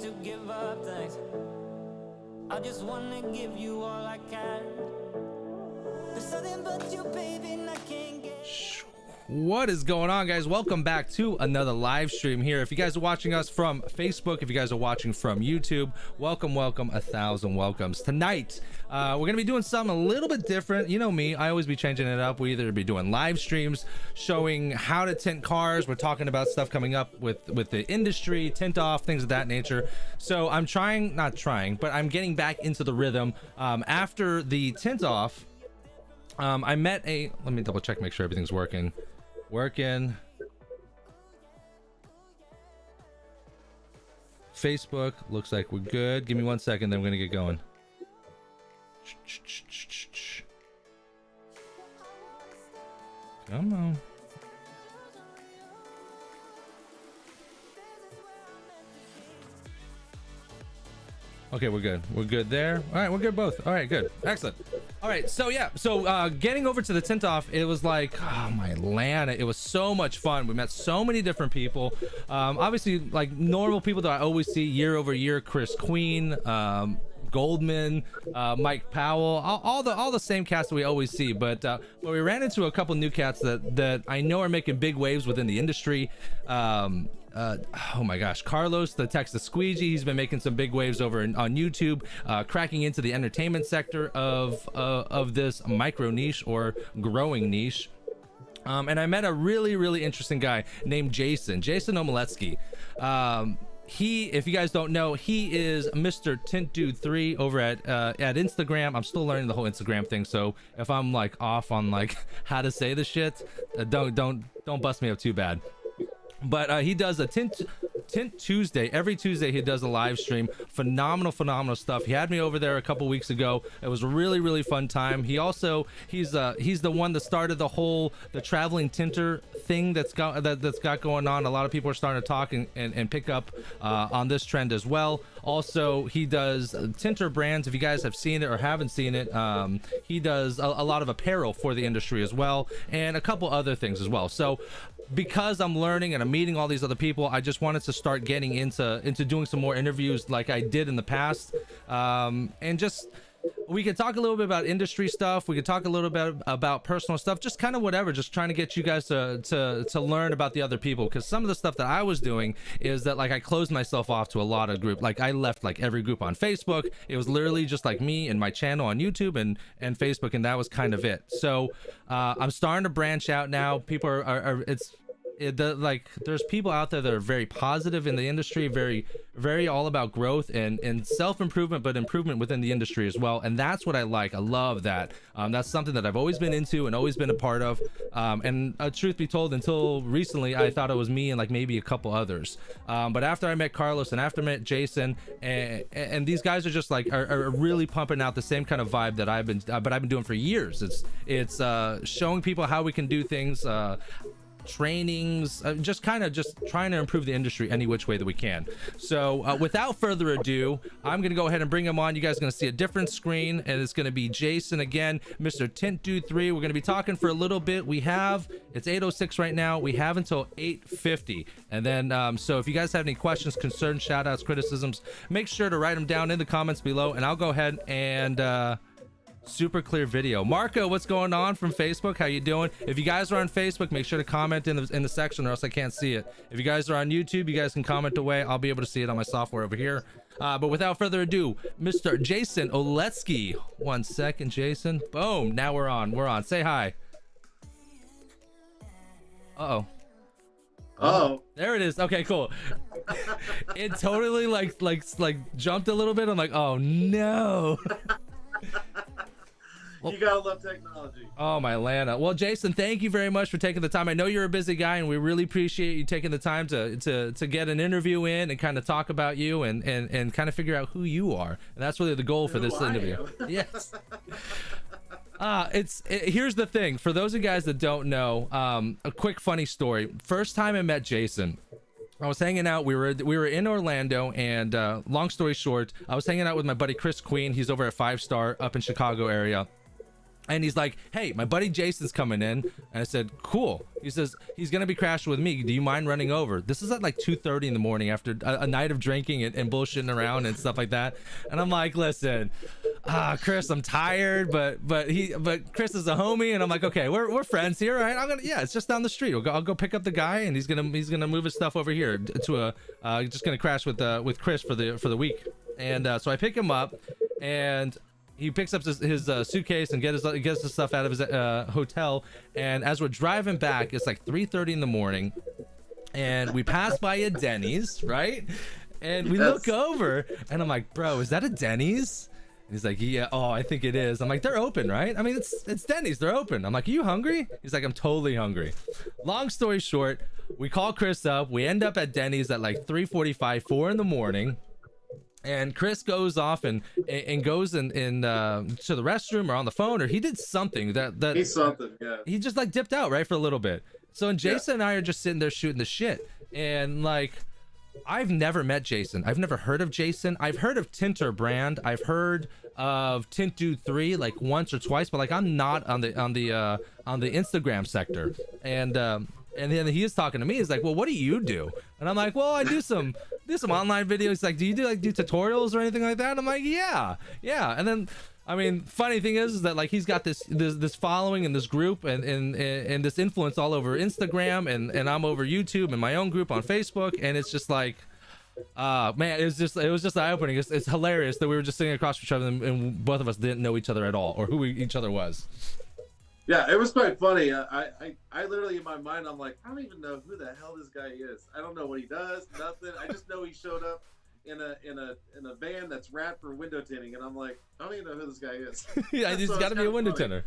to give up things. I just wanna give you all I can. There's nothing but you, baby, and I can't get. What is going on, guys? Welcome back to another live stream here. If you guys are watching us from Facebook, if you guys are watching from YouTube, welcome 1,000 welcomes. Tonight we're gonna be doing something a little bit different. You know me, I always be changing it up. We either be doing live streams showing how to tint cars. We're talking about stuff coming up with the industry, tint off, things of that nature. So I'm I'm getting back into the rhythm. After the tint off, I met let me double check, make sure everything's working. Facebook looks like we're good. Give me 1 second, then we're gonna get going. Come on. Okay, we're good there. All right, we're good both. All right, good, excellent. All right, so yeah, getting over to the tint off, it was like, oh my Lana, it was so much fun. We met so many different people, obviously like normal people that I always see year over year. Chris Queen, Goldman, Mike Powell, all the same cats that we always see, but we ran into a couple new cats that I know are making big waves within the industry. Oh my gosh, Carlos the Texas Squeegee, he's been making some big waves over on YouTube, cracking into the entertainment sector of this micro niche or growing niche. And I met a really interesting guy named Jason Omoletski. If you guys don't know, he is Mr. Tint Dude 3 over at Instagram. I'm still learning the whole Instagram thing, so if I'm like off on like how to say the shit, don't bust me up too bad. But he does a Tint Tuesday. Every Tuesday he does a live stream. Phenomenal stuff. He had me over there a couple weeks ago. It was a really fun time. He's the one that started the traveling tinter thing that's got going on. A lot of people are starting to talk and pick up on this trend as well. Also, he does tinter brands. If you guys have seen it or haven't seen it, he does a lot of apparel for the industry as well, and a couple other things as well. So because I'm learning and I'm meeting all these other people, I just wanted to start getting into doing some more interviews like I did in the past, and just we could talk a little bit about industry stuff, we could talk a little bit about personal stuff, just kind of whatever, just trying to get you guys to learn about the other people, because some of the stuff that I was doing is that like I closed myself off to a lot of group. Like I left like every group on Facebook. It was literally just like me and my channel on YouTube and Facebook, and that was kind of it. So I'm starting to branch out now. People are there's people out there that are very positive in the industry, very all about growth and self-improvement, but improvement within the industry as well. And that's what I like. I love that. That's something that I've always been into and always been a part of. And truth be told, until recently, I thought it was me and like maybe a couple others. But after I met Carlos and after I met Jason, and these guys are just like are really pumping out the same kind of vibe that I've been doing for years. It's showing people how we can do things, trainings, just trying to improve the industry any which way that we can. So without further ado, I'm gonna go ahead and bring him on. You guys are gonna see a different screen, and it's gonna be Jason again, Mr. Tint Dude 3. We're gonna be talking for a little bit. It's 8:06 right now. We have until 8:50, and then so if you guys have any questions, concerns, shout outs, criticisms, make sure to write them down in the comments below, and I'll go ahead and super clear video. Marco, what's going on from Facebook? How you doing? If you guys are on Facebook, make sure to comment in the section, or else I can't see it. If you guys are on YouTube, you guys can comment away. I'll be able to see it on my software over here. But without further ado, Mr. Jason Omoletski. 1 second, Jason. Boom. Now we're on. Say hi. Uh-oh. Oh, there it is. Okay, cool. It totally like jumped a little bit. I'm like, oh no. You gotta love technology. Oh my Lana. Well, Jason, thank you very much for taking the time. I know you're a busy guy, and we really appreciate you taking the time to get an interview in and kind of talk about you and kind of figure out who you are. And that's really the goal for this interview. Yes. Here's the thing. For those of you guys that don't know, a quick funny story. First time I met Jason, I was hanging out. We were in Orlando, and long story short, I was hanging out with my buddy Chris Queen. He's over at 5 Star up in Chicago area. And he's like, hey, my buddy Jason's coming in. And I said, cool. He says, he's going to be crashing with me. Do you mind running over? This is at like 2:30 in the morning after a night of drinking and bullshitting around and stuff like that. And I'm like, listen, Chris, I'm tired, but Chris is a homie. And I'm like, okay, we're friends here, right? Yeah, it's just down the street. I'll go pick up the guy, and he's going to move his stuff over here to just going to crash with Chris for the week. And so I pick him up, and he picks up his suitcase and gets his stuff out of his hotel. And as we're driving back, it's like 3:30 in the morning, and we pass by a Denny's, right? And we look over, and I'm like, bro, is that a Denny's? And he's like, yeah. Oh, I think it is. I'm like, they're open, right? I mean, it's Denny's. They're open. I'm like, are you hungry? He's like, I'm totally hungry. Long story short, we call Chris up. We end up at Denny's at like 3:45, 4 in the morning. And Chris goes off and goes in to the restroom or on the phone, or he did something that He's something, yeah. He just like dipped out, right, for a little bit. So and Jason and I are just sitting there shooting the shit. And like, I've never met Jason. I've never heard of Jason. I've heard of Tinter brand. I've heard of Tint Tuesday like once or twice, but like I'm not on the Instagram sector. And then he is talking to me. He's like, well, what do you do? And I'm like, well, I do some online videos. He's like, do you do tutorials or anything like that? And I'm like, yeah. And then, I mean, funny thing is that like he's got this following and this group and this influence all over Instagram, and I'm over YouTube and my own group on Facebook, and it's just like, man, it was just eye-opening. It's hilarious that we were just sitting across from each other and both of us didn't know each other at all or who each other was. Yeah, it was quite funny. I literally, in my mind, I'm like, I don't even know who the hell this guy is. I don't know what he does, nothing. I just know he showed up in a van that's wrapped for window tinting, and I'm like, I don't even know who this guy is. Yeah, he's got to be a window tinter.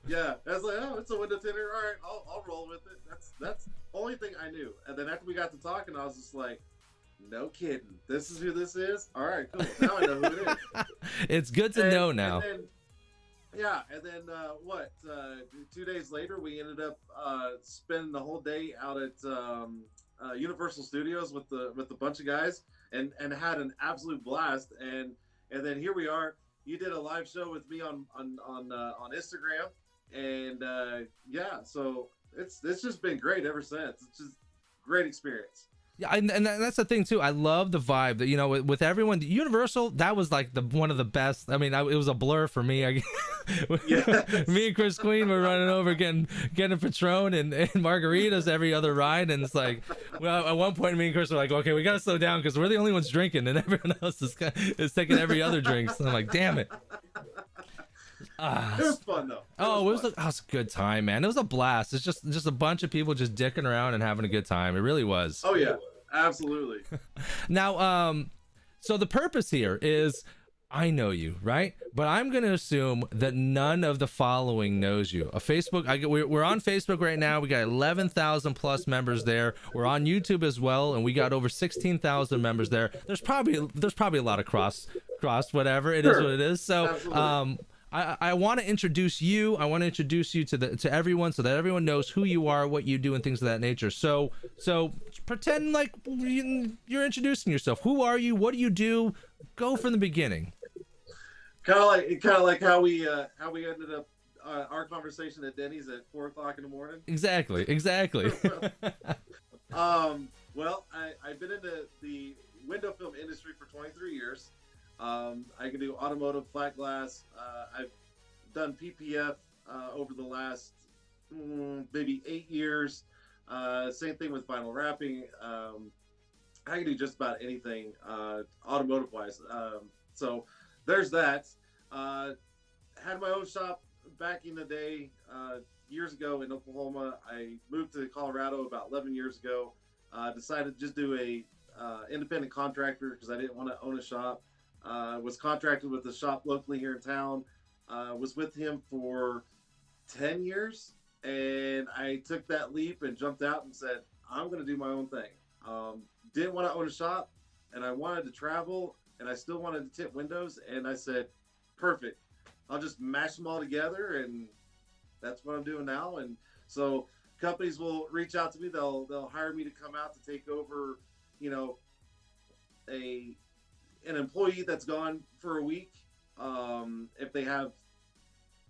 Yeah, I was like, oh, it's a window tinter. All right, I'll roll with it. That's the only thing I knew. And then after we got to talking, I was just like, no kidding. This is who this is? All right, cool. Now I know who it is. It's good to know now. And then 2 days later, we ended up spending the whole day out at Universal Studios with a bunch of guys, and had an absolute blast. And then here we are. You did a live show with me on Instagram, and so it's just been great ever since. It's just great experience. Yeah, and that's the thing too. I love the vibe that, you know, with everyone. Universal, that was like one of the best. I mean, it was a blur for me. Me and Chris Queen were running over getting Patron and margaritas every other ride, and it's like, well, at one point me and Chris were like, okay, we gotta slow down because we're the only ones drinking, and everyone else is taking every other drink. So I'm like, damn it. It was fun though. It was a good time, man. It was a blast. It's just a bunch of people just dicking around and having a good time. It really was. Oh yeah, absolutely. Now, so the purpose here is, I know you, right? But I'm going to assume that none of the following knows you. We're on Facebook right now. We got 11,000 plus members there. We're on YouTube as well, and we got over 16,000 members there. There's probably a lot of cross whatever. It is what it is. So, absolutely. I want to introduce you. I want to introduce you to everyone so that everyone knows who you are, what you do, and things of that nature. So pretend like you're introducing yourself. Who are you? What do you do? Go from the beginning. Kind of like how we ended up our conversation at Denny's at 4 o'clock in the morning. Exactly. Well, I've been in the window film industry for 23 years. I can do automotive, flat glass. I've done PPF over the last maybe 8 years. Same thing with vinyl wrapping. I can do just about anything automotive wise. So there's that. Had my own shop back in the day, years ago in Oklahoma. I moved to Colorado about 11 years ago. Decided to just do a independent contractor because I didn't want to own a shop. Was contracted with a shop locally here in town. Was with him for 10 years, and I took that leap and jumped out and said, I'm going to do my own thing. Didn't want to own a shop, and I wanted to travel, and I still wanted to tint windows, and I said, perfect. I'll just mash them all together, and that's what I'm doing now. And so companies will reach out to me. They'll hire me to come out to take over, an employee that's gone for a week. If they have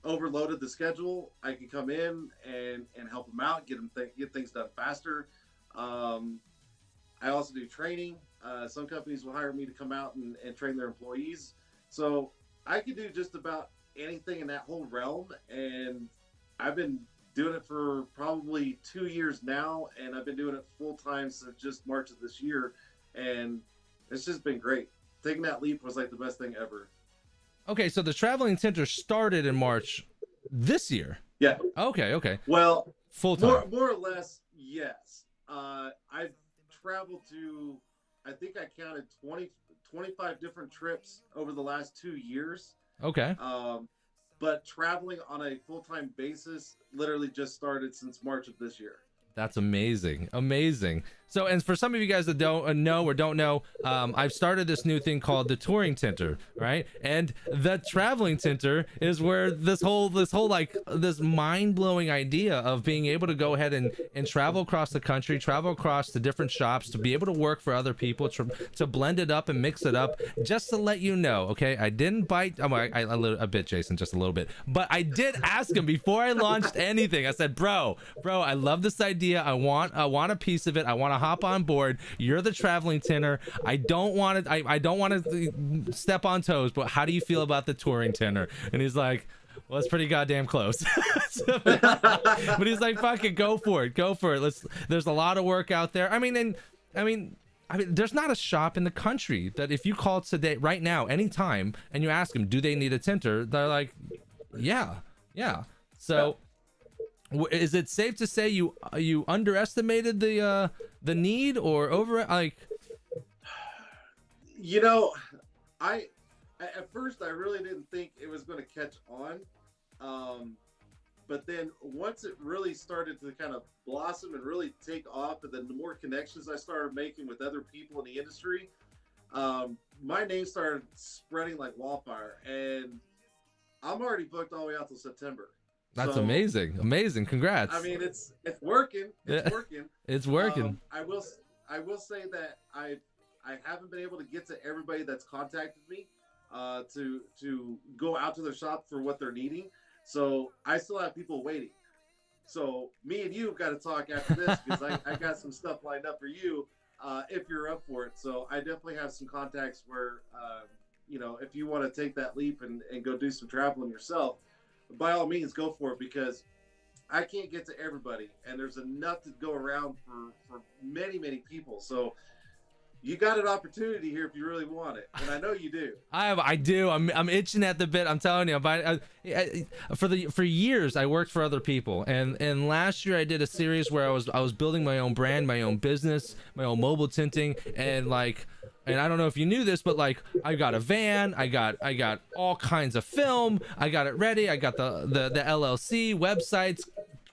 overloaded the schedule, I can come in and help them out, get things done faster. I also do training. Some companies will hire me to come out and train their employees. So I can do just about anything in that whole realm. And I've been doing it for probably 2 years now, and I've been doing it full time since just March of this year. And it's just been great. Taking that leap was like the best thing ever. Okay, so the traveling tinter started in March this year. Yeah. Okay. Well, Full time. more or less, yes. I've traveled to, I think I counted 25 different trips over the last 2 years. Okay. But traveling on a full-time basis literally just started since March of this year. That's amazing. So, and for some of you guys that don't know or don't know, I've started this new thing called the touring tinter, right? And the traveling tinter is where this whole like this mind-blowing idea of being able to go ahead and travel across the country, travel across the different shops, to be able to work for other people, to blend it up and mix it up. Just to let you know, okay, I didn't bite. I bit Jason just a little bit, but I did ask him before I launched anything. I said, bro, I love this idea. I want a piece of it. I want to hop on board. You're the traveling tinter. I don't want to step on toes, but how do you feel about the touring tinter? And he's like, well, it's pretty goddamn close. But he's like, fuck it, go for it. There's a lot of work out there. I mean, there's not a shop in the country that if you call today, right now, anytime, and you ask them, do they need a tinter? They're like, yeah. So is it safe to say you underestimated the need or over like? You know, I at first I really didn't think it was going to catch on, but then once it really started to kind of blossom and really take off, and then the more connections I started making with other people in the industry, my name started spreading like wildfire, and I'm already booked all the way out till September. That's so, amazing. Congrats. I mean, it's working. It's working. I will say that I haven't been able to get to everybody that's contacted me to go out to their shop for what they're needing. So I still have people waiting. So me and you have got to talk after this, because I got some stuff lined up for you if you're up for it. So I definitely have some contacts where if you want to take that leap and go do some traveling yourself, by all means, go for it, because I can't get to everybody, and there's enough to go around for many, many people. So you got an opportunity here if you really want it, and I know you do. I do. I'm itching at the bit. I'm telling you. For years I worked for other people, and last year I did a series where I was building my own brand, my own business, my own mobile tinting, and I don't know if you knew this, but like I got a van, I got all kinds of film, I got it ready, I got the LLC, websites,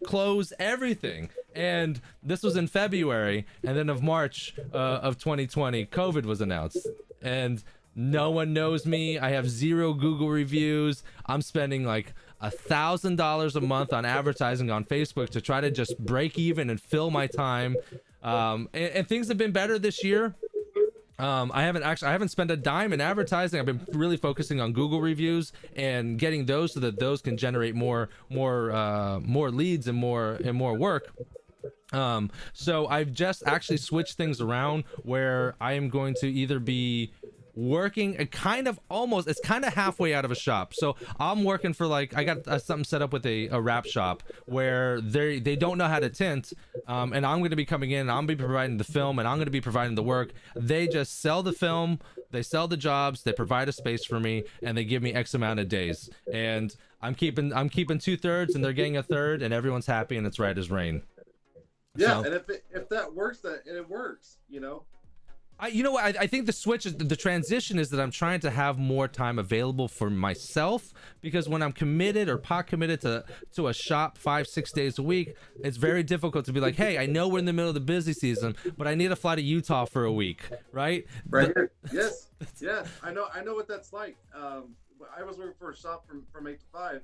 clothes, everything. And this was in February, and then of March of 2020, COVID was announced, and no one knows me. I have 0 Google reviews. I'm spending like $1,000 a month on advertising on Facebook to try to just break even and fill my time. And things have been better this year. I haven't spent a dime in advertising. I've been really focusing on Google reviews and getting those so that those can generate more leads and more work. So I've just actually switched things around where I am going to either be working it's kind of halfway out of a shop. So I'm working for I got something set up with a wrap shop where they don't know how to tint, and I'm going to be coming in and I'm going to be providing the film and I'm going to be providing the work. They just sell the film, they sell the jobs, they provide a space for me, and they give me X amount of days, and I'm keeping 2/3 and they're getting 1/3, and everyone's happy, and it's right as rain. Yeah. So, and if that works, it works, I think the transition is that I'm trying to have more time available for myself, because when I'm committed or pot committed to a shop 5-6 days a week, it's very difficult to be like, hey, I know we're in the middle of the busy season, but I need to fly to Utah for a week, right? Right here. Yes. Yeah. I know what that's like. I was working for a shop from 8 to 5,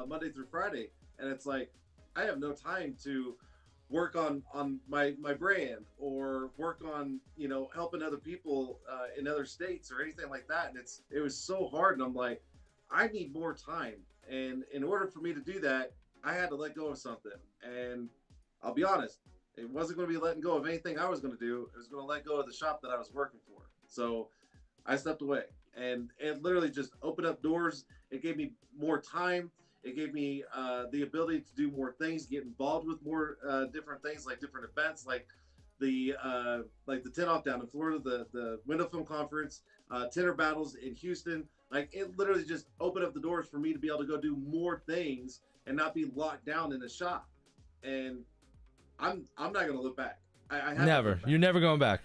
Monday through Friday, and it's like I have no time to work on my brand or work on helping other people in other states or anything like that, and it was so hard, and I'm like, I need more time. And in order for me to do that, I had to let go of something. And I'll be honest, it wasn't going to be letting go of anything I was going to do. It was going to let go of the shop that I was working for. So I stepped away, and it literally just opened up doors. It gave me more time. It gave me the ability to do more things, get involved with more different things, like different events, like the Tint Off down in Florida, the Window Film Conference, Tinter Battles in Houston. Like, it literally just opened up the doors for me to be able to go do more things and not be locked down in a shop. And I'm not gonna look back. I never. You're never going back.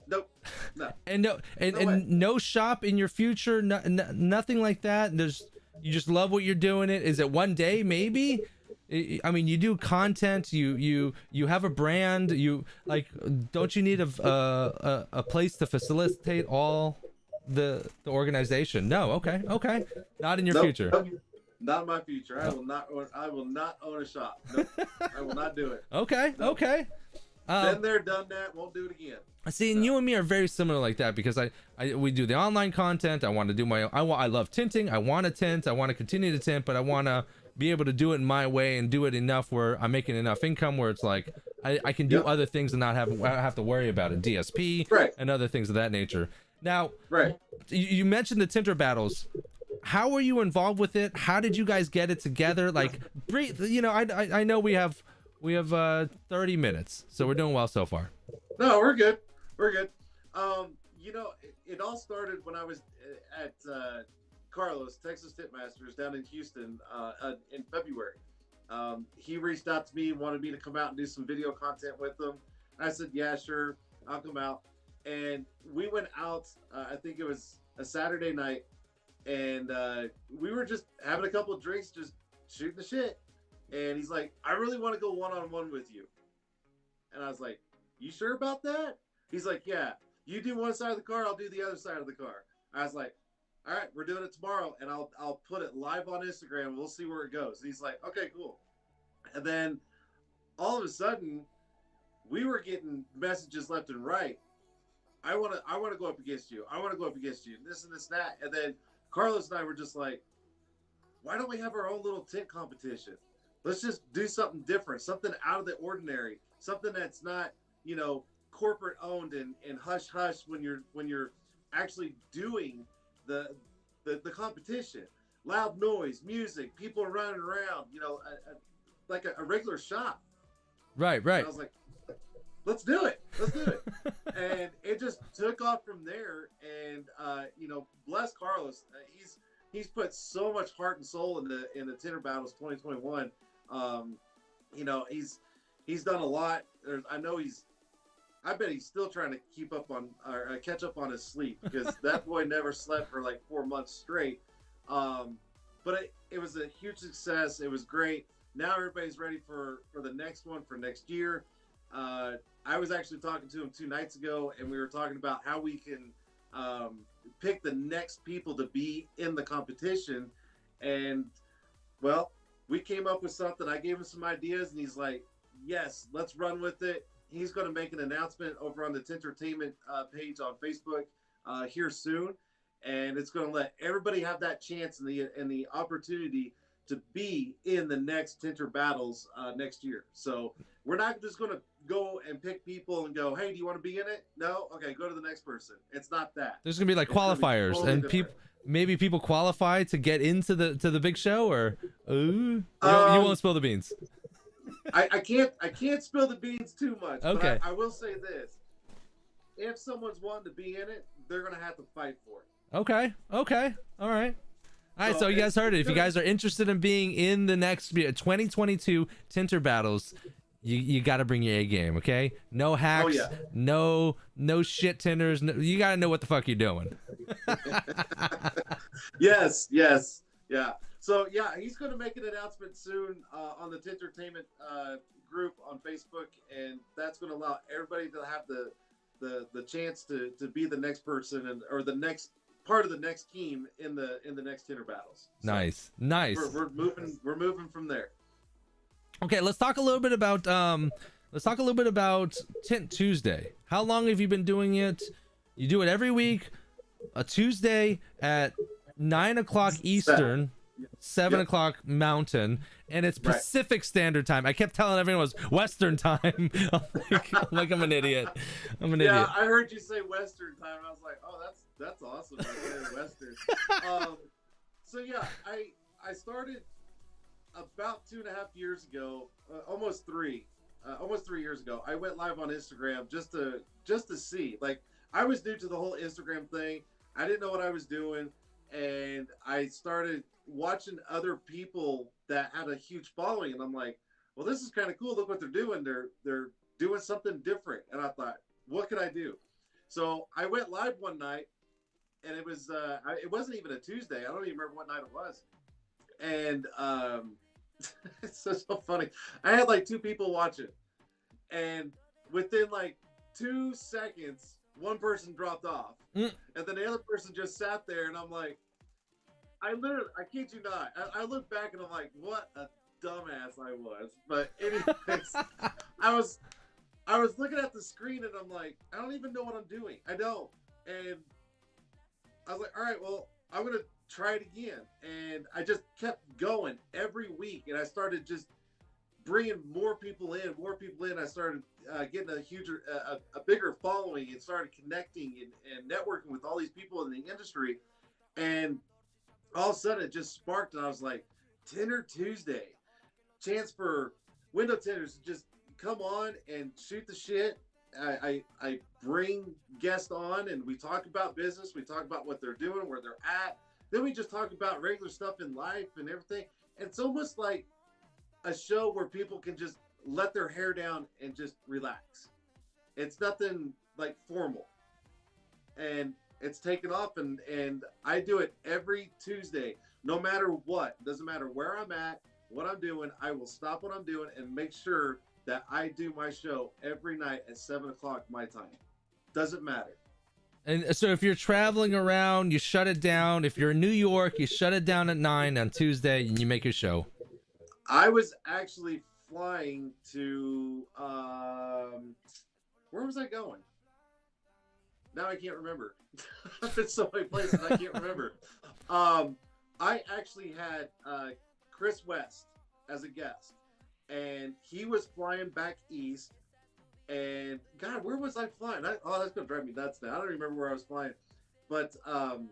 Nope. No. And no shop in your future. Nothing like that. You just love what you're doing. Is it one day maybe? I mean, you do content. You have a brand. You like. Don't you need a place to facilitate all the organization? No. Okay. Not in your future. Nope. Not in my future. I will not own a shop. Nope. I will not do it. Okay. Nope. Okay. Been there, done that. Won't do it again. See, and you and me are very similar like that, because we do the online content. I want to do I love tinting. I want to tint. I want to continue to tint, but I want to be able to do it in my way and do it enough where I'm making enough income where it's like I can do other things and not have to worry about it. DSP and other things of that nature. Now, you mentioned the Tinter Battles. How were you involved with it? How did you guys get it together? Like, I know we have 30 minutes, so we're doing well so far. No, we're good. It all started when I was at Carlos, Texas Tint Masters down in Houston in February. He reached out to me and wanted me to come out and do some video content with him. I said, yeah, sure, I'll come out. And we went out, I think it was a Saturday night, and we were just having a couple of drinks, just shooting the shit. And he's like, I really want to go one-on-one with you. And I was like, you sure about that? He's like, yeah, you do one side of the car, I'll do the other side of the car. I was like, all right, we're doing it tomorrow, and I'll put it live on Instagram. We'll see where it goes. And he's like, okay, cool. And then all of a sudden, we were getting messages left and right. I want to go up against you. I want to go up against you. This and this and that. And then Carlos and I were just like, why don't we have our own little tint competition? Let's just do something different, something out of the ordinary, something that's not, corporate owned and hush hush when you're actually doing the competition. Loud noise, music, people running around, like a regular shop. Right. And I was like, let's do it. And it just took off from there. And bless Carlos. He's put so much heart and soul in the Tinter Battles 2021. He's done a lot. I bet he's still trying to keep up on or catch up on his sleep, because that boy never slept for like 4 months straight. But it was a huge success. It was great. Now everybody's ready for the next one for next year. I was actually talking to him 2 nights ago, and we were talking about how we can pick the next people to be in the competition. And well, we came up with something. I gave him some ideas, and he's like, yes, let's run with it. He's going to make an announcement over on the Tintertainment page on Facebook here soon, and it's going to let everybody have that chance and the opportunity to be in the next Tinter Battles next year. So we're not just going to go and pick people and go, hey, do you want to be in it? No? Okay, go to the next person. It's not that. There's going to be like qualifiers, totally, and people qualify to get into the big show, or you won't spill the beans. I can't spill the beans too much. Okay. But I will say this: if someone's wanting to be in it, they're gonna have to fight for it. Okay. All right. So you guys heard it. If you guys are interested in being in the next 2022 Tinter Battles, you got to bring your A game. Okay. No hacks. Oh, yeah. No shit tinters. No, you got to know what the fuck you're doing. Yes. Yeah. So yeah, he's going to make an announcement soon on the Tintertainment group on Facebook, and that's going to allow everybody to have the chance to be the next person or the next part of the next team in the next Tinter Battles. So nice. We're moving from there. Okay, let's talk a little bit about Tint Tuesday. How long have you been doing it? You do it every week, a Tuesday at 9 o'clock Eastern, 7 o'clock Mountain, and it's Pacific Standard Time. I kept telling everyone it was Western Time. I'm like I'm an idiot. I'm an idiot. Yeah, I heard you say Western Time. I was like, oh, that's awesome. Western. So yeah, I started about 2.5 years ago, almost 3 years ago. I went live on Instagram just to see. Like, I was new to the whole Instagram thing. I didn't know what I was doing, and I started watching other people that had a huge following, and I'm like, well, this is kind of cool. Look what they're doing. They're doing something different. And I thought, what could I do? So I went live one night, and it wasn't even a Tuesday. I don't even remember what night it was. And it's so funny. I had like 2 people watching, and within like 2 seconds, one person dropped off, and then the other person just sat there, and I'm like, I kid you not, I look back and I'm like, what a dumbass I was. But anyways, I was looking at the screen, and I'm like, I don't even know what I'm doing. I don't. And I was like, all right, well, I'm gonna try it again. And I just kept going every week, and I started just bringing more people in. I started getting a bigger following, and started connecting and networking with all these people in the industry. And all of a sudden it just sparked, and I was like, Tinter Tuesday, chance for window tinters to just come on and shoot the shit. I bring guests on, and we talk about business, we talk about what they're doing, where they're at, then we just talk about regular stuff in life and everything. And it's almost like a show where people can just let their hair down and just relax. It's nothing like formal, and it's taken off, and I do it every Tuesday, no matter what. Doesn't matter where I'm at, what I'm doing. I will stop what I'm doing and make sure that I do my show every night at 7 o'clock my time. Doesn't matter. And so if you're traveling around, you shut it down. If you're in New York, you shut it down at 9 on Tuesday, and you make your show. I was actually flying to where was I going? Now I can't remember. I've been so many places I can't remember. I actually had Chris West as a guest, and he was flying back east. And God, where was I flying? That's gonna drive me nuts now. I don't remember where I was flying. But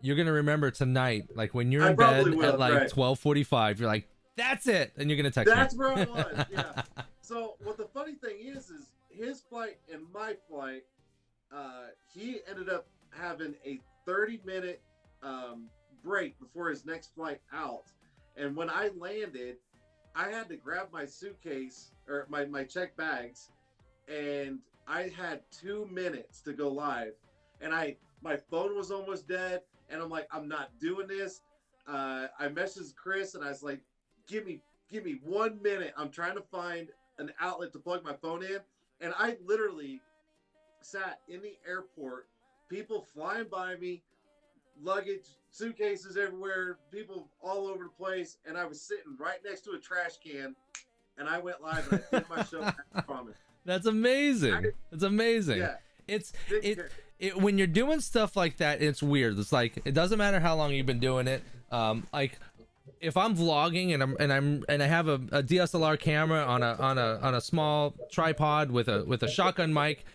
you're gonna remember tonight, like when you're in bed at like 12:45. You're like, that's it, and you're gonna text me. That's where I was. Yeah. So what the funny thing is his flight and my flight. He ended up having a 30-minute break before his next flight out. And when I landed, I had to grab my suitcase or my check bags, and I had 2 minutes to go live. And my phone was almost dead, and I'm like, I'm not doing this. I messaged Chris, and I was like, give me 1 minute. I'm trying to find an outlet to plug my phone in. And I literally sat in the airport, people flying by me, luggage, suitcases everywhere, people all over the place, and I was sitting right next to a trash can, and I went live and I did my show. I promise. That's amazing. It's amazing. Yeah. It's when you're doing stuff like that, it's weird. It's like, it doesn't matter how long you've been doing it. Like if I'm vlogging and I have a DSLR camera on a small tripod with a shotgun mic,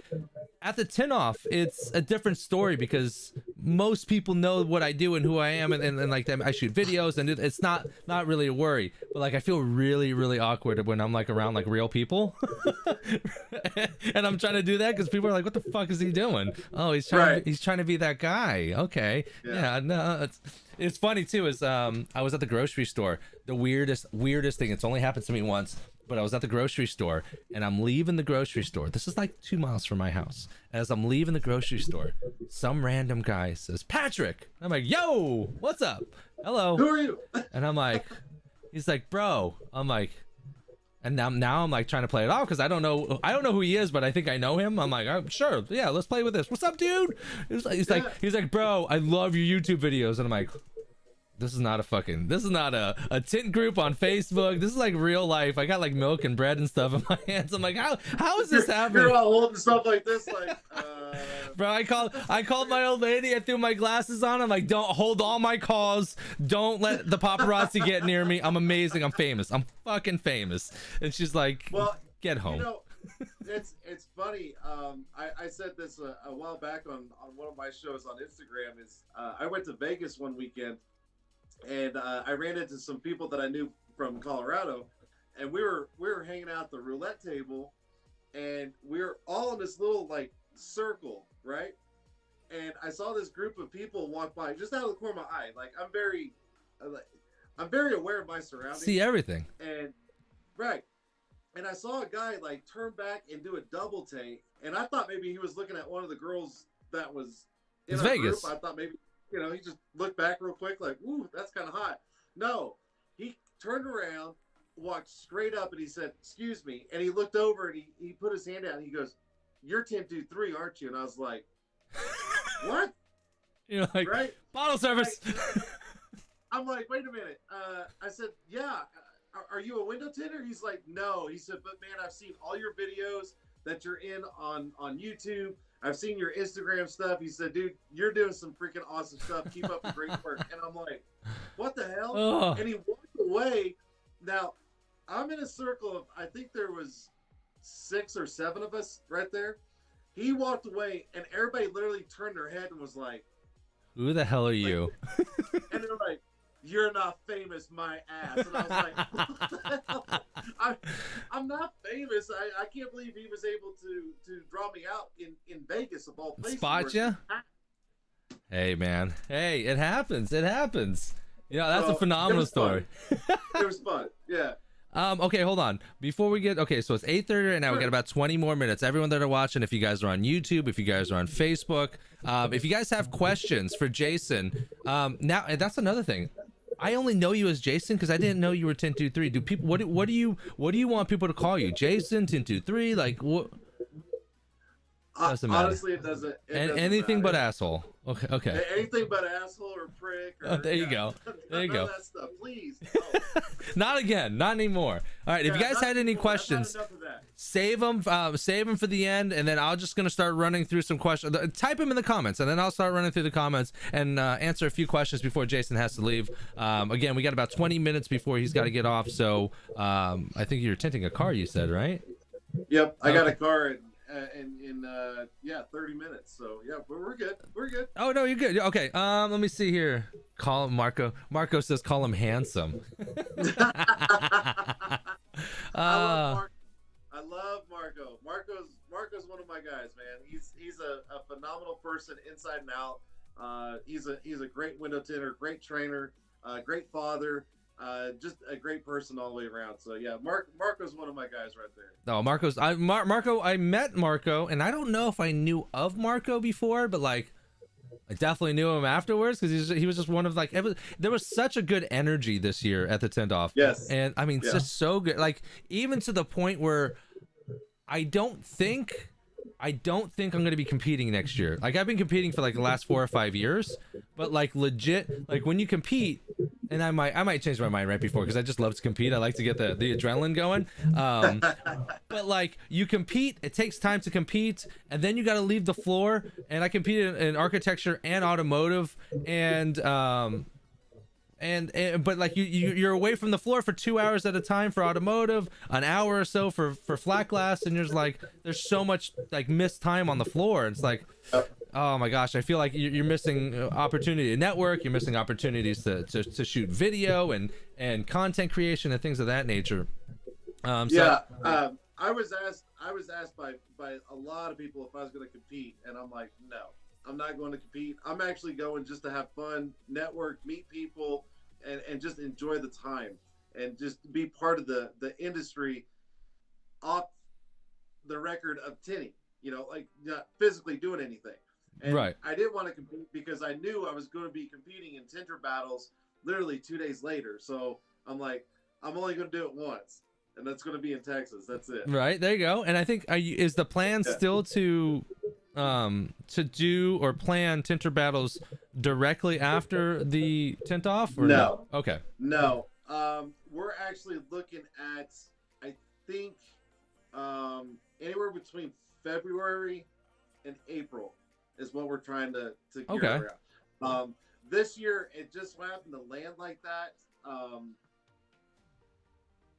at the tint off, it's a different story because most people know what I do and who I am, and like I shoot videos, and it's not really a worry. But like I feel really, really awkward when I'm like around like real people, and I'm trying to do that because people are like, "What the fuck is he doing?" Oh, he's trying to be that guy. Okay, yeah, no, it's funny too. Is I was at the grocery store. The weirdest thing. It's only happened to me once. But I was at the grocery store, and I'm leaving the grocery store. This is like 2 miles from my house. As I'm leaving the grocery store, some random guy says, "Patrick." I'm like, "Yo, what's up? Hello. Who are you?" And I'm like, he's like, "Bro." I'm like, and now I'm like trying to play it off because I don't know who he is, but I think I know him. I'm like, "Oh, sure, yeah, let's play with this. What's up, dude?" He's like, "Bro, I love your YouTube videos." And I'm like, this is not a tint group on Facebook. This is like real life. I got like milk and bread and stuff in my hands. I'm like, how is this happening? You're all holding stuff like this, like. Bro, I called my old lady. I threw my glasses on. I'm like, don't hold all my calls. Don't let the paparazzi get near me. I'm amazing. I'm famous. I'm fucking famous. And she's like, well, get home. You know, it's funny. I said this a while back on one of my shows on Instagram. Is I went to Vegas one weekend, and I ran into some people that I knew from Colorado, and we were hanging out at the roulette table, and we were all in this little like circle, right? And I saw this group of people walk by just out of the corner of my eye. Like I'm very aware of my surroundings. See everything. And right. And I saw a guy like turn back and do a double take, and I thought maybe he was looking at one of the girls that was in our Vegas. group. I thought maybe, you know, he just looked back real quick, like, "Ooh, that's kind of hot." No, he turned around, walked straight up, and he said, "Excuse me," and he looked over and he put his hand out and he goes, "You're Tint Tuesday, aren't you?" And I was like, "What?" You're like, right? Bottle service. I'm like, "Wait a minute." I said, "Yeah. Are you a window tinter?" He's like, "No." He said, "But man, I've seen all your videos that you're in on YouTube. I've seen your Instagram stuff." He said, "Dude, you're doing some freaking awesome stuff. Keep up the great work." And I'm like, "What the hell?" Oh. And he walked away. Now, I'm in a circle of, I think there was 6 or 7 of us right there. He walked away, and everybody literally turned their head and was like, "Who the hell are you?" And they're like, "You're not famous, my ass." And I was like, "What the hell? I'm not famous. I can't believe he was able to draw me out in Vegas of all places." Spot you? Hey, man. Hey, it happens. It happens. You know, that's a phenomenal story. It was fun. Yeah. Okay, hold on. Before we get, okay, so it's 8:30 right now. We got about 20 more minutes. Everyone that are watching, if you guys are on YouTube, if you guys are on Facebook, if you guys have questions for Jason, now, and that's another thing. I only know you as Jason because I didn't know you were Tint Tuesday. Do people what do you want people to call you? Jason, Tint Tuesday, like what? Doesn't matter. Honestly, it doesn't. Anything matter. but asshole. Okay. Anything but asshole or prick. Or, there you go. There you go. That stuff, please. Not again. Not anymore. All right. If you guys had any questions, save them for the end, and then I'm just gonna start running through some questions. Type them in the comments, and then I'll start running through the comments and answer a few questions before Jason has to leave. Again, we got about 20 minutes before he's got to get off. So I think you're tinting a car. You said, right? Yep. I got a car in 30 minutes. So yeah, we're good. We're good. Oh no, you're good. Okay. Let me see here. Call him Marco. Marco says call him handsome. I love Marco. Marco's one of my guys, man. He's a phenomenal person inside and out. He's a great window tinter, great trainer, great father. Just a great person all the way around. So yeah, Marco's one of my guys right there. No, Marco. I met Marco, and I don't know if I knew of Marco before, but like, I definitely knew him afterwards because he was just one of like. There was such a good energy this year at the Tint Off. Yes. And I mean, it's just so good. Like even to the point where I don't think I'm going to be competing next year. Like I've been competing for like the last 4 or 5 years, but like legit, like when you compete, and I might change my mind right before because I just love to compete. I like to get the adrenaline going. But like you compete, it takes time to compete, and then you got to leave the floor. And I competed in architecture and automotive, and but like you're away from the floor for 2 hours at a time for automotive, an hour or so for flat glass, and there's like there's so much like missed time on the floor. It's like, oh my gosh, I feel like you're missing opportunity to network, you're missing opportunities to shoot video and content creation and things of that nature. I was asked by a lot of people if I was going to compete, and I'm like, no, I'm not going to compete. I'm actually going just to have fun, network, meet people, and just enjoy the time and just be part of the industry off the record of tinting, like not physically doing anything. And right. I didn't want to compete because I knew I was going to be competing in Tinter Battles literally 2 days later. So I'm like, I'm only going to do it once, and that's going to be in Texas. That's it. Right. There you go. And I think is the plan still to to do or plan Tinter Battles directly after the tint off, or No. Okay. No. We're actually looking at, I think, anywhere between February and April is what we're trying to gear around. This year, it just happened to land like that.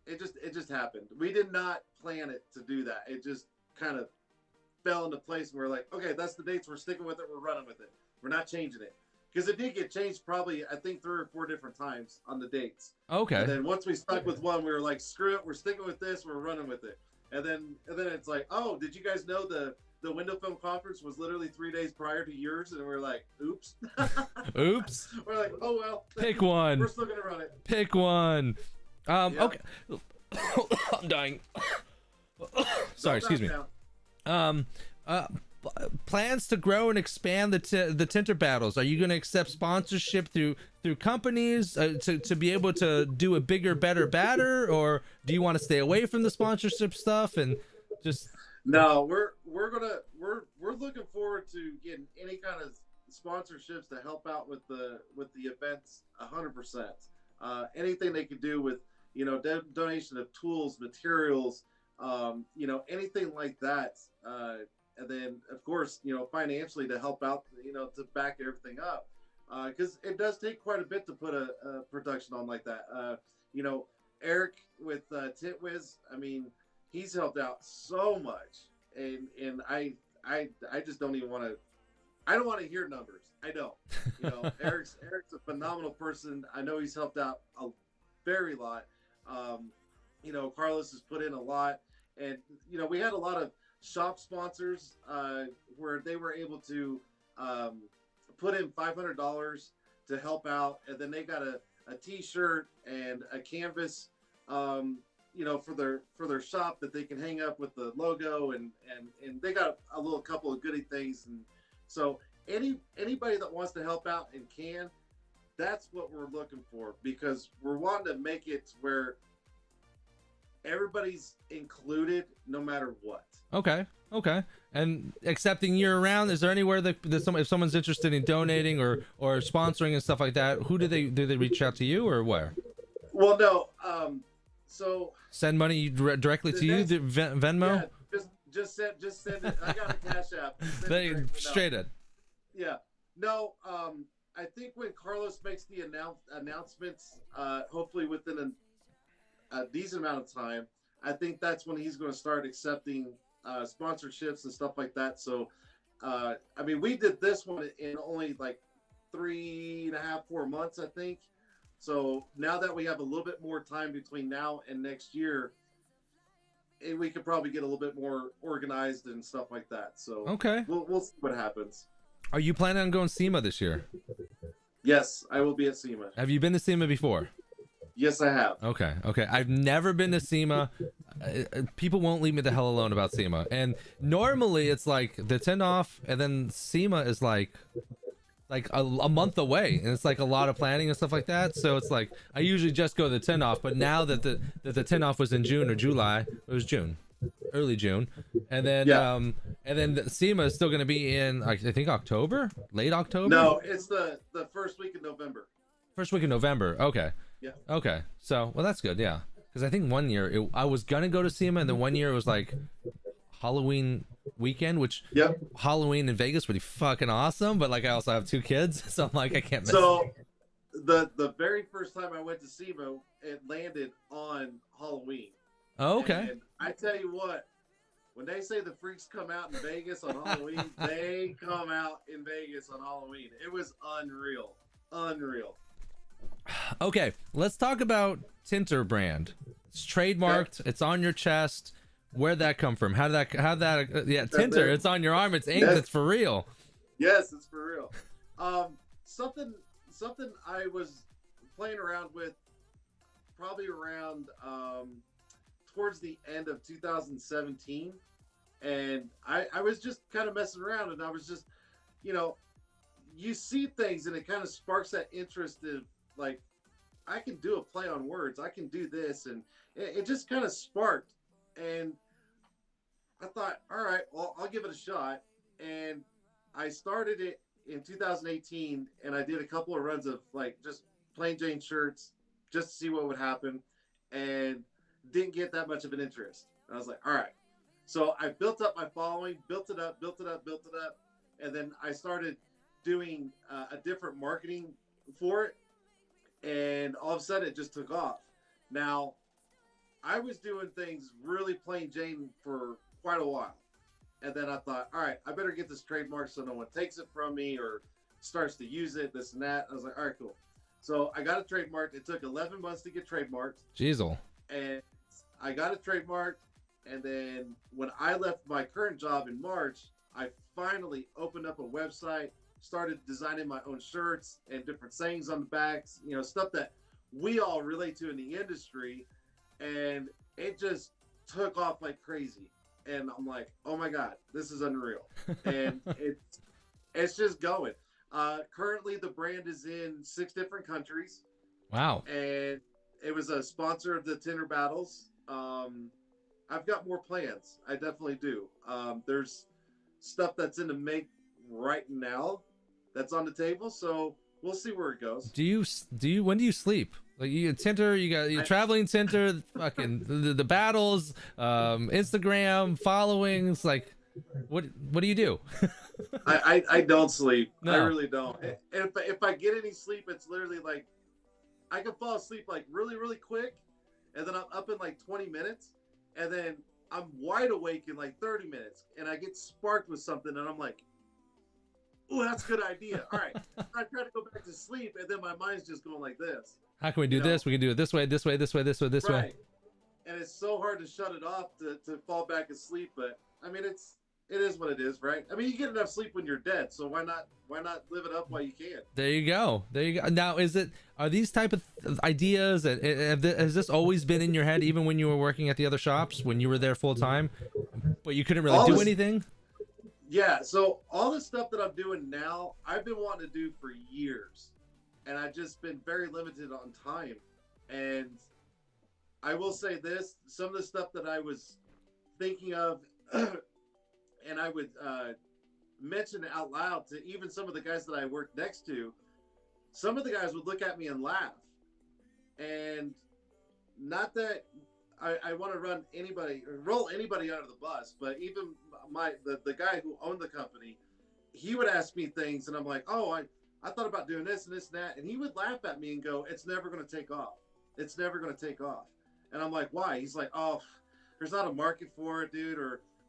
It just happened. We did not plan it to do that. It just kind of fell into place, and we're like, okay, that's the dates. We're sticking with it. We're running with it. We're not changing it, because it did get changed probably, I think, 3 or 4 different times on the dates. Okay. And then once we stuck with one, we were like, screw it. We're sticking with this. We're running with it. And then it's like, oh, did you guys know the window film conference was literally 3 days prior to yours? And we're like, oops. Oops. We're like, oh well. Pick one. We're still gonna run it. Pick one. Yeah. Okay. I'm dying. Sorry, excuse me. Plans to grow and expand the Tinter Battles. Are you going to accept sponsorship through companies to be able to do a bigger, better, badder, or do you want to stay away from the sponsorship stuff and just? No, we're looking forward to getting any kind of sponsorships to help out with the events 100%. Anything they could do with, you know, donation of tools, materials, you know, anything like that. And then, of course, you know, financially to help out, you know, to back everything up. Because it does take quite a bit to put a production on like that. You know, Eric with Tint Wiz, I mean, he's helped out so much. And I just don't even want to, I don't want to hear numbers. I don't. You know, Eric's a phenomenal person. I know he's helped out a very lot. You know, Carlos has put in a lot. And, you know, we had a lot of shop sponsors where they were able to put in $500 to help out, and then they got a t-shirt and a canvas, you know, for their shop that they can hang up with the logo, and they got a little couple of goodie things. And so anybody that wants to help out and can, that's what we're looking for, because we're wanting to make it where everybody's included no matter what. Okay. And accepting year round, is there anywhere that if someone's interested in donating or sponsoring and stuff like that, who do they reach out to you, or where? Well, no. So send money directly to you, the Venmo? Yeah, just send it. I got a Cash App. Straight in. Yeah. No, I think when Carlos makes the announcements, hopefully within a decent amount of time, I think that's when he's going to start accepting sponsorships and stuff like that. So, I mean, we did this one in only like 3.5, 4 months, I think. So now that we have a little bit more time between now and next year, we could probably get a little bit more organized and stuff like that. So okay, we'll see what happens. Are you planning on going SEMA this year? Yes, I will be at SEMA. Have you been to SEMA before? Yes, I have. Okay. I've never been to SEMA. People won't leave me the hell alone about SEMA. And normally it's like the 10 off, and then SEMA is like a month away, and it's like a lot of planning and stuff like that. So it's like I usually just go to the 10 off, but now that the 10 off was in June or July, it was June, early June, and then the SEMA is still going to be in I think October, late October. No, it's the first week of November. First week of November. Okay. Yeah. Okay. So, well, that's good. Yeah. Because I think one year I was going to go to SEMA, and then one year it was like Halloween weekend, which Halloween in Vegas would be fucking awesome. But like, I also have 2 kids, so I'm like, I can't miss So the very first time I went to SEMA, it landed on Halloween. Oh, okay. And I tell you what, when they say the freaks come out in Vegas on Halloween, they come out in Vegas on Halloween. It was unreal. Okay, let's talk about Tinter brand. It's trademarked. Okay. It's on your chest. Where'd that come from? How did that? Yeah, Tinter. It's on your arm. It's inked. Yes. It's for real. Yes, it's for real. Something I was playing around with, probably around towards the end of 2017, and I was just kind of messing around, and I was just, you know, you see things and it kind of sparks that interest in, like, I can do a play on words, I can do this, and it just kind of sparked. And I thought, all right, well, I'll give it a shot. and I started it in 2018, and I did a couple of runs of like just plain Jane shirts just to see what would happen, and didn't get that much of an interest. I was like, all right. So I built up my following, built it up, and then I started doing a different marketing for it, and all of a sudden it just took off. Now, I was doing things really plain Jane for quite a while. And then I thought, all right, I better get this trademark so no one takes it from me or starts to use it, this and that. I was like, all right, cool. So I got it trademarked. It took 11 months to get trademarked. Jeezel. And I got it trademarked. And then when I left my current job in March, I finally opened up a website, started designing my own shirts and different sayings on the backs, you know, stuff that we all relate to in the industry. And it just took off like crazy. And I'm like, oh my God, this is unreal. And it's just going. Currently, the brand is in 6 different countries. Wow. And it was a sponsor of the Tinter Battles. I've got more plans. I definitely do. There's stuff that's in the make right now that's on the table. So we'll see where it goes. When do you sleep? Like you tinter, you got your traveling tinter, fucking the battles, Instagram followings. Like, what do you do? I don't sleep. No. I really don't. If I get any sleep, it's literally like I can fall asleep like really, really quick, and then I'm up in like 20 minutes, and then I'm wide awake in like 30 minutes, and I get sparked with something, and I'm like, oh, that's a good idea. All right. I try to go back to sleep, and then my mind's just going like this. How can we do this? We can do it this way, this way, this way, this way, this way. And it's so hard to shut it off to fall back asleep. But I mean, it is what it is, right? I mean, you get enough sleep when you're dead, so why not live it up while you can? There you go. Now, are these type of ideas, has this always been in your head, even when you were working at the other shops, when you were there full time, but you couldn't really do anything? Yeah. So all the stuff that I'm doing now, I've been wanting to do for years, and I've just been very limited on time. And I will say this, some of the stuff that I was thinking of and I would mention it out loud to even some of the guys that I worked next to, some of the guys would look at me and laugh. And not that I want to roll anybody under the bus, but even the guy who owned the company, he would ask me things, and I'm like, oh, I thought about doing this and this and that, and he would laugh at me and go, it's never going to take off. It's never going to take off. And I'm like, why? He's like, oh, there's not a market for it, dude,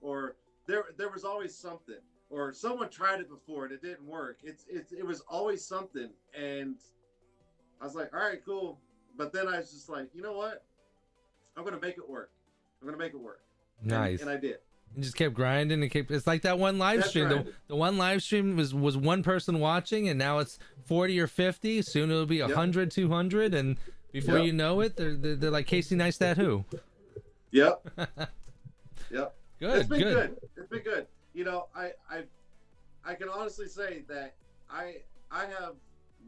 or there was always something, or someone tried it before and it didn't work. It was always something. And I was like, all right, cool. But then I was just like, you know what? I'm going to make it work. Nice. And I did. You just kept grinding and it's like that one live stream. The one live stream was one person watching, and now it's 40 or 50. Soon it'll be 100, 200, and before you know it, they're like Casey Neistat who. Yep. Good. It's been good. It's been good. You know, I can honestly say that I have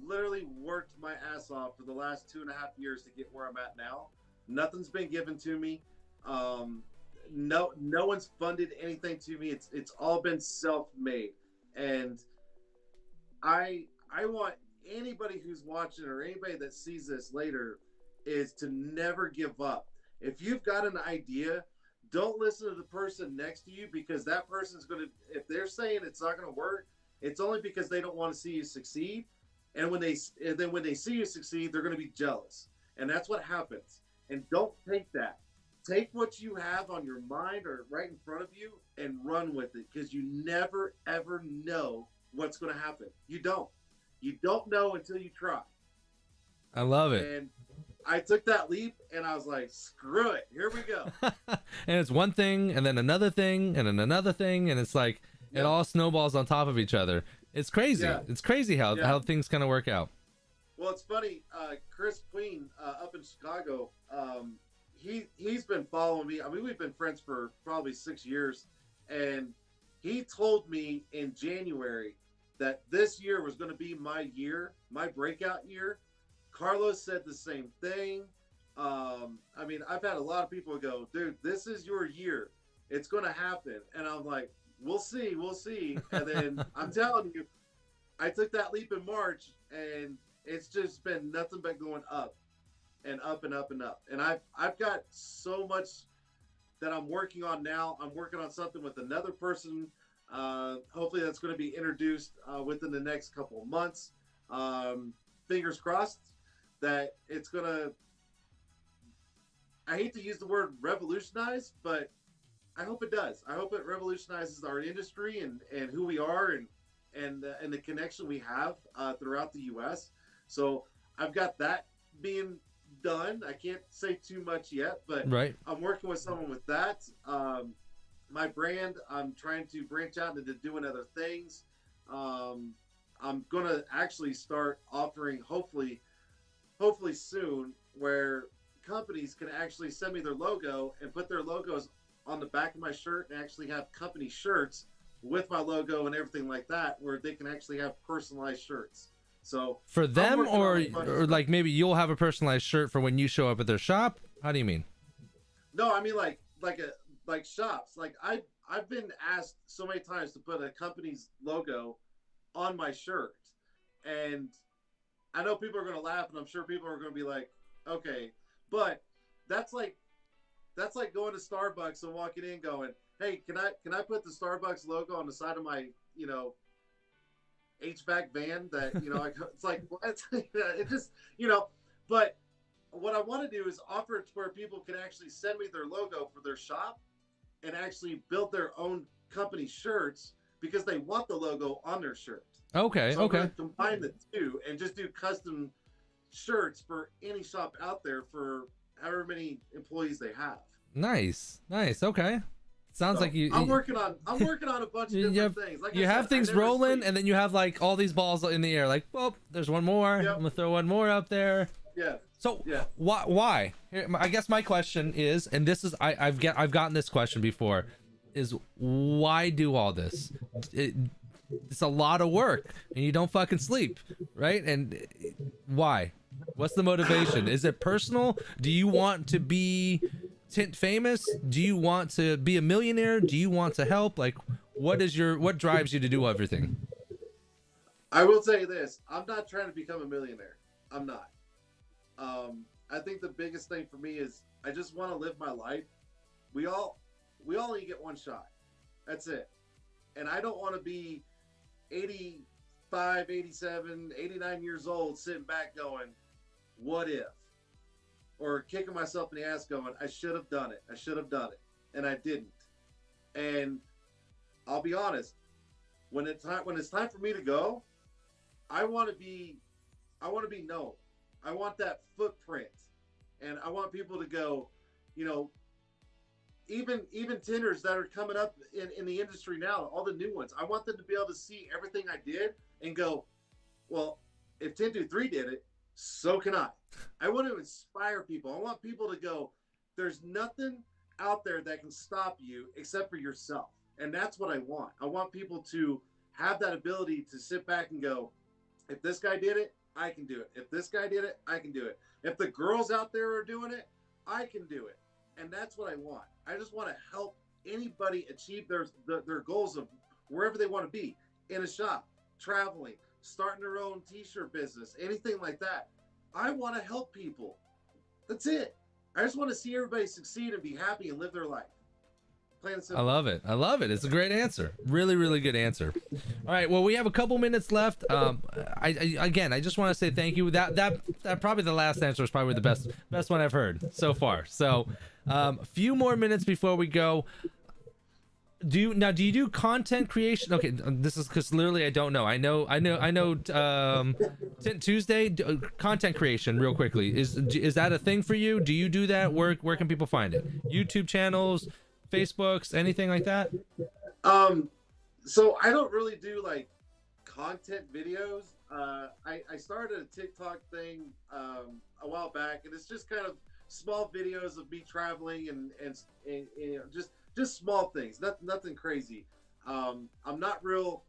literally worked my ass off for the last 2.5 years to get where I'm at now. Nothing's been given to me. No one's funded anything to me. It's all been self-made. And I want anybody who's watching or anybody that sees this later is to never give up. If you've got an idea, don't listen to the person next to you, because that person's going to, if they're saying it's not going to work, it's only because they don't want to see you succeed. And when they see you succeed, they're going to be jealous. And that's what happens. And don't take that. Take what you have on your mind or right in front of you and run with it, because you never, ever know what's going to happen. You don't know until you try. I love it. And I took that leap and I was like, screw it. Here we go. And it's one thing and then another thing and then another thing. And it's like, it all snowballs on top of each other. It's crazy. Yeah. It's crazy how things kind of work out. Well, it's funny. Chris Queen up in Chicago, he's been following me. I mean, we've been friends for probably 6 years, and he told me in January that this year was going to be my year, my breakout year. Carlos said the same thing. I mean, I've had a lot of people go, dude, this is your year. It's going to happen. And I'm like, we'll see. And then I'm telling you, I took that leap in March, and it's just been nothing but going up and up and up and up. And I've got so much that I'm working on now. I'm working on something with another person. Hopefully that's going to be introduced within the next couple of months. Fingers crossed that it's going to, I hate to use the word revolutionize, but I hope it does. I hope it revolutionizes our industry and who we are and the connection we have throughout the U.S. So I've got that being done. I can't say too much yet, but right. I'm working with someone with that. My brand, I'm trying to branch out into doing other things. I'm going to actually start offering, hopefully soon, where companies can actually send me their logo and put their logos on the back of my shirt and actually have company shirts with my logo and everything like that, where they can actually have personalized shirts. So for them, or like maybe you'll have a personalized shirt for when you show up at their shop. How do you mean? No, I mean like shops. Like I've been asked so many times to put a company's logo on my shirt, and I know people are going to laugh, and I'm sure people are going to be like, okay, but that's like going to Starbucks and walking in going, hey, can I put the Starbucks logo on the side of my, HVAC van that, it's like, what? It just, but what I want to do is offer it to where people can actually send me their logo for their shop and actually build their own company shirts because they want the logo on their shirt. Okay. So okay. I'm gonna combine the two and just do custom shirts for any shop out there for however many employees they have. Nice. Okay. Sounds like I'm working on a bunch of different things. Like you have things rolling, and then you have like all these balls in the air. Like, well, there's one more. Yep. I'm gonna throw one more up there. Yeah. So why? Here, I guess my question is, and this is I've gotten this question before, is why do all this? It's a lot of work, and you don't fucking sleep, right? And why? What's the motivation? Is it personal? Do you want to be tint famous? Do you want to be a millionaire? Do you want to help? Like, what drives you to do everything? I will tell you this: I'm not trying to become a millionaire. I'm not. I think the biggest thing for me is I just want to live my life. We all only get one shot. That's it. And I don't want to be 85, 87, 89 years old sitting back going, what if? Or kicking myself in the ass going, I should have done it. And I didn't. And I'll be honest, when it's time for me to go, I want to be known. I want that footprint. And I want people to go, even tinters that are coming up in the industry now, all the new ones, I want them to be able to see everything I did and go, well, if Tint 3 did it, so can I. I want to inspire people. I want people to go, there's nothing out there that can stop you except for yourself. And that's what I want. I want people to have that ability to sit back and go, if this guy did it, I can do it. If this guy did it, I can do it. If the girls out there are doing it, I can do it. And that's what I want. I just want to help anybody achieve their goals of wherever they want to be, in a shop, traveling, starting their own t-shirt business, anything like that. I want to help people. That's it. I just want to see everybody succeed and be happy and live their life. Plain and simple. I love it. It's a great answer. Really, really good answer. All right. Well, we have a couple minutes left. I just want to say thank you. That probably the last answer is probably the best one I've heard so far. So, a few more minutes before we go. Do you do content creation? Okay, this is because literally I don't know. I know. Tint Tuesday, content creation. Real quickly, is that a thing for you? Do you do that? Where can people find it? YouTube channels, Facebooks, anything like that? So I don't really do like content videos. I started a TikTok thing a while back, and it's just kind of small videos of me traveling and just small things, nothing crazy. I'm not real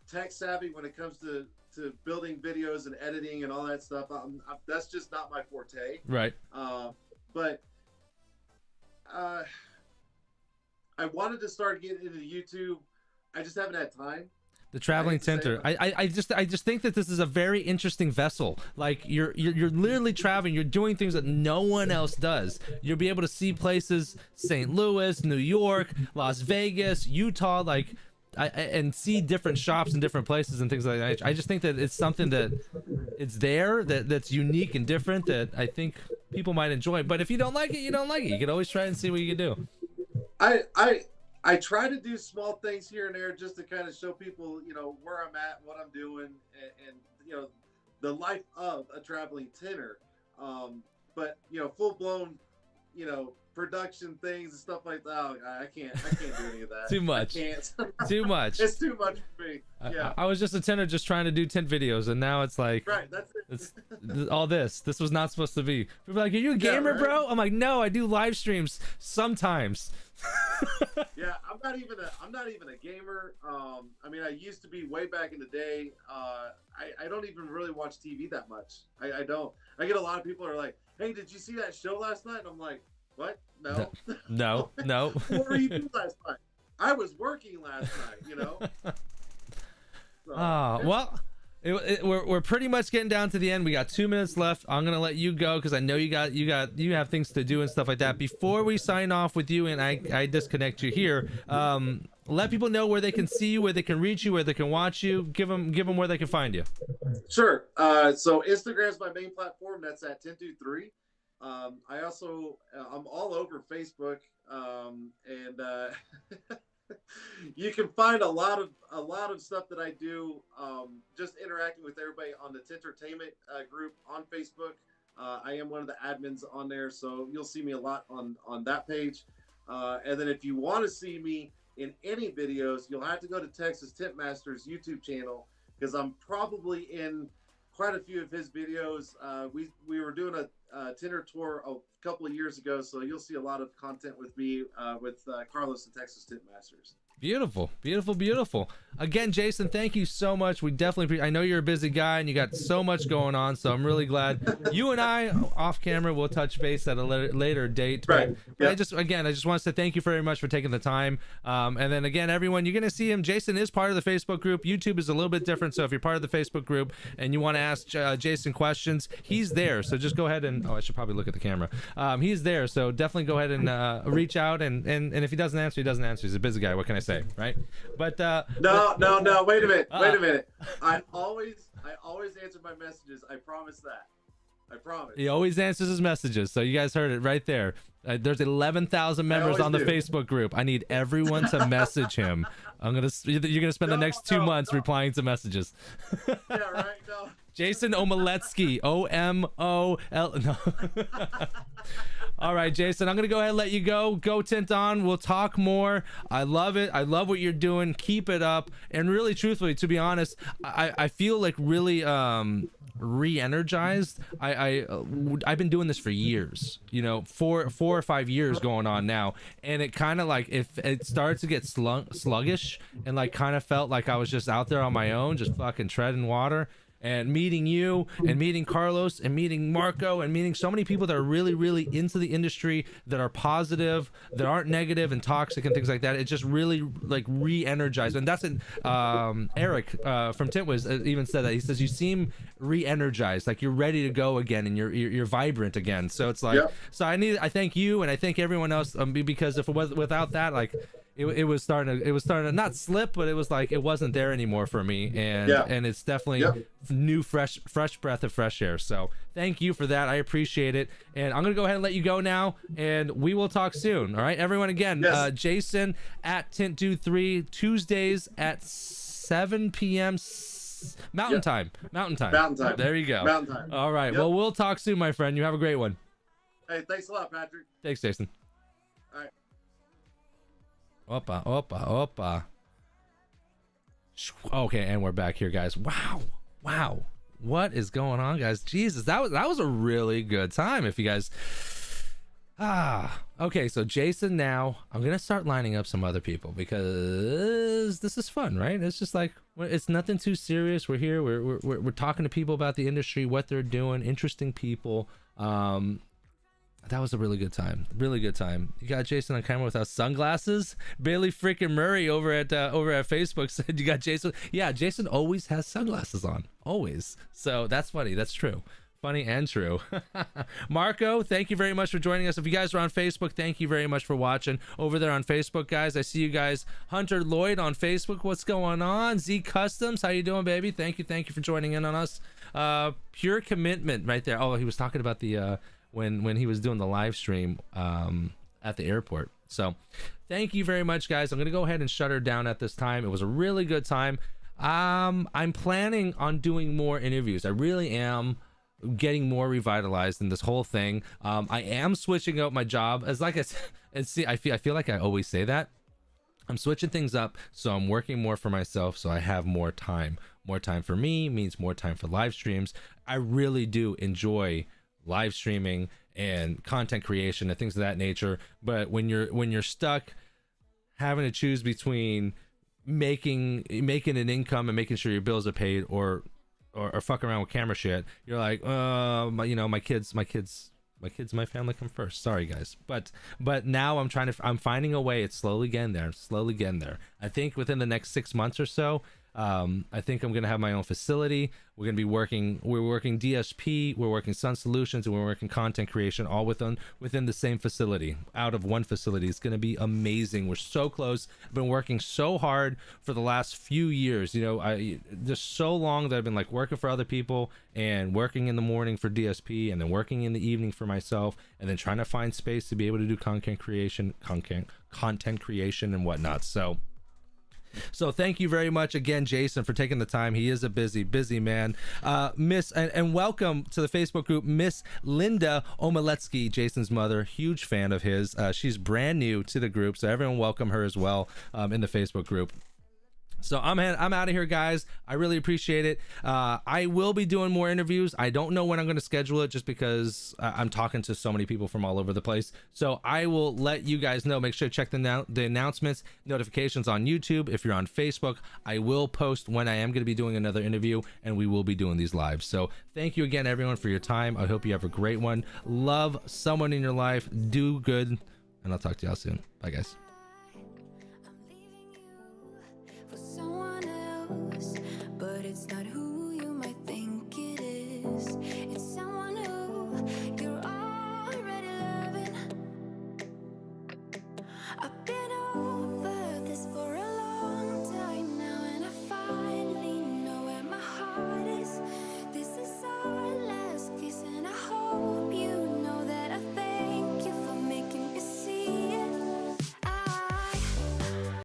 tech savvy when it comes to building videos and editing and all that stuff. That's just not my forte. Right. But I wanted to start getting into YouTube I just haven't had time. The traveling tinter. I just think that this is a very interesting vessel. Like you're literally traveling. You're doing things that no one else does. You'll be able to see places, St. Louis, New York, Las Vegas, Utah, like, and see different shops in different places and things like that. I just think that it's something that it's there that's unique and different that I think people might enjoy. But if you don't like it, you don't like it. You can always try and see what you can do. I try to do small things here and there just to kind of show people, you know, where I'm at, what I'm doing, and you know, the life of a traveling tinter. But you know, full blown, you know, production things and stuff like that. Oh, I can't do any of that. Too much. I can't. Too much. It's too much for me. Yeah. I was just a tinter just trying to do tint videos, and now it's like, right, that's it. It's all this was not supposed to be. People are like, are you a gamer, yeah, right? bro? I'm like, no, I do live streams sometimes. Yeah, I'm not even a gamer. I mean, I used to be way back in the day. I don't even really watch TV that much. I don't. I get a lot of people are like, hey, did you see that show last night? And I'm like, what? No. No. What were you doing last night? I was working last night, you know. So, well, we're pretty much getting down to the end. We got 2 minutes left. I'm gonna let you go because I know you have things to do and stuff like that. Before we sign off with you and I disconnect you here, let people know where they can see you, where they can reach you, where they can watch you. Give them where they can find you. Sure. So Instagram's my main platform. That's at Tint3. I also I'm all over Facebook, and you can find a lot of stuff that I do, just interacting with everybody on the Tintertainment group on Facebook. I am one of the admins on there, so you'll see me a lot on that page. And then if you want to see me in any videos, you'll have to go to Texas Tint Masters YouTube channel, because I'm probably in quite a few of his videos. We were doing a Tinter tour a couple of years ago, so you'll see a lot of content with me, with Carlos and Texas Tint Masters. Beautiful. Again, Jason, thank you so much. We definitely I know you're a busy guy and you got so much going on, so I'm really glad. You and I off camera will touch base at a later date. Right. But I just want to say thank you very much for taking the time. And then again, everyone, you're gonna see him. Jason is part of the Facebook group. YouTube is a little bit different, so if you're part of the Facebook group and you want to ask Jason questions, he's there. So just go ahead and I should probably look at the camera. He's there, so definitely go ahead and reach out, and if he doesn't answer, he doesn't answer. He's a busy guy. What can I say, right? But no, wait a minute. I always answer my messages. I promise that. I promise. He always answers his messages, so you guys heard it right there. There's 11,000 members on the Facebook group. I need everyone to message him. You're gonna spend the next 2 months replying to messages. Yeah, right. No. Jason Omoletski, O-M-O-L. No. All right, Jason, I'm gonna go ahead and let you go. Go tint on. We'll talk more. I love it. I love what you're doing. Keep it up. And really, truthfully, to be honest, I feel like really re-energized. I've been doing this for years. You know, four or 5 years going on now, and it kind of like if it started to get sluggish, and like kind of felt like I was just out there on my own, just fucking treading water. And meeting you and meeting Carlos and meeting Marco and meeting so many people that are really, really into the industry, that are positive, that aren't negative and toxic and things like that. It just really like re-energized. And that's it. Eric from Tint Wiz even said that. He says you seem re-energized, like you're ready to go again and you're vibrant again. So it's like, so I thank you and I thank everyone else, because if it was without that, like it was starting to not slip, but it was like it wasn't there anymore for me, and it's definitely new fresh breath of fresh air. So thank you for that. I appreciate it, and I'm gonna go ahead and let you go now, and we will talk soon. All right, everyone. Again, Jason at Tint 3 Tuesdays at 7 p.m. Mountain time. There you go. Mountain time. All right. Well, we'll talk soon, my friend. You have a great one. Hey, thanks a lot, Patrick. Thanks, Jason. All right. Opa. Okay, and we're back here, guys. Wow. What is going on, guys? Jesus, that was a really good time. If you guys okay, so Jason, now I'm gonna start lining up some other people because this is fun, right? It's just like, it's nothing too serious. We're here, we're talking to people about the industry, what they're doing, interesting people. That was a really good time. Really good time. You got Jason on camera without sunglasses. Bailey freaking Murray over at Facebook said you got Jason. Yeah, Jason always has sunglasses on. Always. So that's funny. That's true. Funny and true. Marco, thank you very much for joining us. If you guys are on Facebook, thank you very much for watching over there on Facebook, guys. I see you guys. Hunter Lloyd on Facebook, what's going on? Z Customs, how you doing, baby? Thank you for joining in on us. Pure Commitment right there. Oh, he was talking about the when he was doing the live stream at the airport. So thank you very much, guys. I'm gonna go ahead and shut her down at this time. It was a really good time. I'm planning on doing more interviews. I really am getting more revitalized in this whole thing. I am switching out my job, as like I said, and see, I feel like I always say that. I'm switching things up, so I'm working more for myself, so I have more time. More time for me means more time for live streams. I really do enjoy live streaming and content creation and things of that nature, but when you're stuck having to choose between making an income and making sure your bills are paid, or fuck around with camera shit, you're like, my kids, my family come first. Sorry, guys. But now I'm finding a way. It's slowly getting there. I think within the next 6 months or so, I think I'm gonna have my own facility. We're working DSP, we're working Sun Solutions, and we're working content creation all within the same facility, out of one facility. It's gonna be amazing. We're so close. I've been working so hard for the last few years. I just so long that I've been like working for other people and working in the morning for DSP and then working in the evening for myself, and then trying to find space to be able to do content creation and whatnot. So thank you very much again, Jason, for taking the time. He is a busy man. And welcome to the Facebook group, Miss Linda Omoletski, Jason's mother. Huge fan of his. She's brand new to the group, so everyone welcome her as well in the Facebook group. So I'm out of here, guys. I really appreciate it. I will be doing more interviews. I don't know when I'm going to schedule it, just because I'm talking to so many people from all over the place. So I will let you guys know. Make sure to check the announcements, notifications on YouTube. If you're on Facebook, I will post when I am going to be doing another interview, and we will be doing these live. So thank you again, everyone, for your time. I hope you have a great one. Love someone in your life. Do good. And I'll talk to y'all soon. Bye, guys.